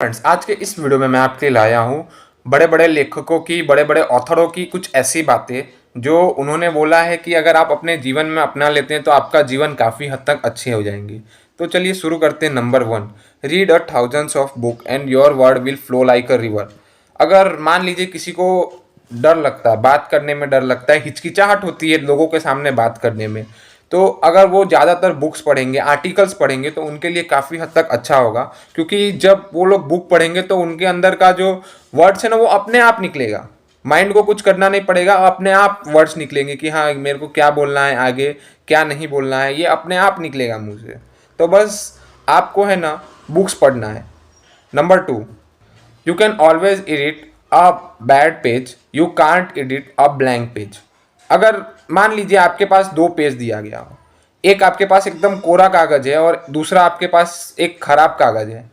Friends, आज के इस वीडियो में मैं आपके लिए लाया हूँ बड़े बड़े लेखकों की, बड़े बड़े ऑथरों की कुछ ऐसी बातें जो उन्होंने बोला है कि अगर आप अपने जीवन में अपना लेते हैं तो आपका जीवन काफ़ी हद तक अच्छे हो जाएंगे। तो चलिए शुरू करते हैं। Number 1, read a thousands of book and your word will flow like a river. अगर मान लीजिए किसी को डर लगता है, बात करने में डर लगता है, हिचकिचाहट होती है लोगों के सामने बात करने में, तो अगर वो ज़्यादातर बुक्स पढ़ेंगे, आर्टिकल्स पढ़ेंगे तो उनके लिए काफ़ी हद तक अच्छा होगा। क्योंकि जब वो लोग बुक पढ़ेंगे तो उनके अंदर का जो वर्ड्स है ना वो अपने आप निकलेगा। माइंड को कुछ करना नहीं पड़ेगा, अपने आप वर्ड्स निकलेंगे कि हाँ मेरे को क्या बोलना है, आगे क्या नहीं बोलना है, ये अपने आप निकलेगा मुंह से। तो बस आपको है ना बुक्स पढ़ना है। Number 2, you can always edit a bad page, you can't edit a blank page. अगर मान लीजिए आपके पास दो पेज दिया गया हो, एक आपके पास एकदम कोरा कागज है और दूसरा आपके पास एक खराब कागज है,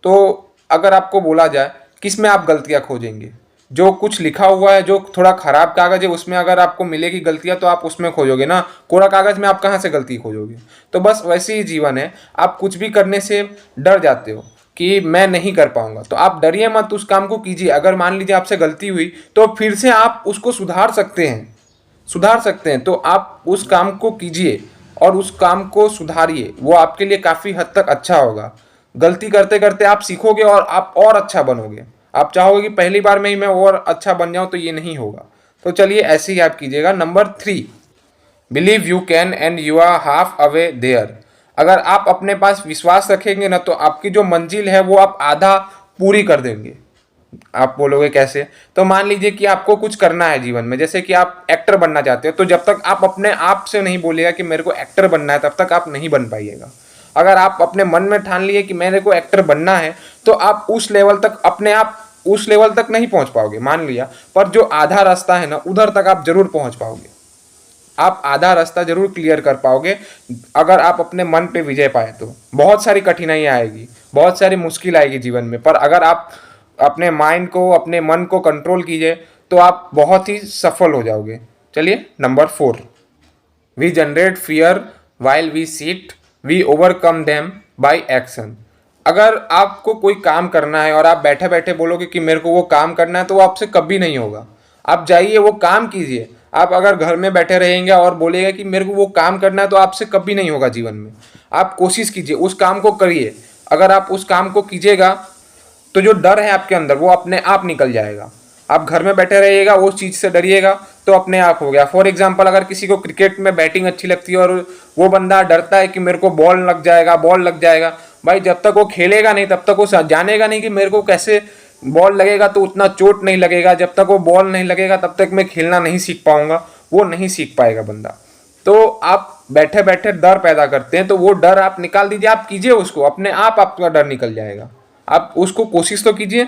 तो अगर आपको बोला जाए किस में आप गलतियां खोजेंगे? जो कुछ लिखा हुआ है, जो थोड़ा खराब कागज है उसमें अगर आपको मिलेगी गलतियां तो आप उसमें खोजोगे ना, कोरा कागज में आप कहाँ से गलती खोजोगे? तो बस वैसे ही जीवन है, आप कुछ भी करने से डर जाते हो कि मैं नहीं कर पाऊंगा, तो आप डरिए मत, उस काम को कीजिए। अगर मान लीजिए आपसे गलती हुई तो फिर से आप उसको सुधार सकते हैं, तो आप उस काम को कीजिए और उस काम को सुधारिए, वो आपके लिए काफ़ी हद तक अच्छा होगा। गलती करते करते आप सीखोगे और आप और अच्छा बनोगे। आप चाहोगे कि पहली बार में ही मैं और अच्छा बन जाऊं, तो ये नहीं होगा। तो चलिए ऐसे ही आप कीजिएगा। Number 3, believe you can and you are halfway there. अगर आप अपने पास विश्वास रखेंगे ना तो आपकी जो मंजिल है वो आप आधा पूरी कर देंगे। आप बोलोगे कैसे? तो मान लीजिए कि आपको कुछ करना है जीवन में, जैसे कि आप एक्टर बनना चाहते हो, तो जब तक आप अपने आप से नहीं बोलिएगा कि मेरे को एक्टर बनना है, तब तक आप नहीं बन पाइएगा। अगर आप अपने मन में ठान लिए कि मेरे को एक्टर बनना है, तो आप उस लेवल तक अपने आप उस लेवल तक नहीं पहुंच पाओगे, मान लिया। पर जो आधा रास्ता है ना उधर तक आप जरूर पहुंच पाओगे। आप आधा रास्ता जरूर क्लियर कर पाओगे अगर आप अपने मन पे विजय पाए तो। बहुत सारी कठिनाइयाँ आएगी, बहुत सारी मुश्किल आएगी जीवन में, पर अगर आप अपने माइंड को, अपने मन को कंट्रोल कीजिए तो आप बहुत ही सफल हो जाओगे। चलिए number 4, we generate fear while we sit, we overcome them by action. अगर आपको कोई काम करना है और आप बैठे बैठे बोलोगे कि मेरे को वो काम करना है, तो वो आपसे कभी नहीं होगा। आप जाइए वो काम कीजिए। आप अगर घर में बैठे रहेंगे और बोलेगा कि मेरे को वो काम करना है, तो आपसे कभी नहीं होगा जीवन में। आप कोशिश कीजिए, उस काम को करिए। अगर आप उस काम को कीजिएगा तो जो डर है आपके अंदर वो अपने आप निकल जाएगा। आप घर में बैठे रहिएगा, उस चीज़ से डरिएगा तो अपने आप हो गया। फॉर एग्जाम्पल, अगर किसी को क्रिकेट में बैटिंग अच्छी लगती है और वो बंदा डरता है कि मेरे को बॉल लग जाएगा, भाई जब तक वो खेलेगा नहीं तब तक वो जानेगा नहीं कि मेरे को कैसे बॉल लगेगा, तो उतना चोट नहीं लगेगा। जब तक वो बॉल नहीं लगेगा तब तक मैं खेलना नहीं सीख पाऊंगा, वो नहीं सीख पाएगा बंदा। तो आप बैठे बैठे डर पैदा करते हैं, तो वो डर आप निकाल दीजिए, आप कीजिए उसको, अपने आप आपका डर निकल जाएगा। आप उसको कोशिश तो कीजिए।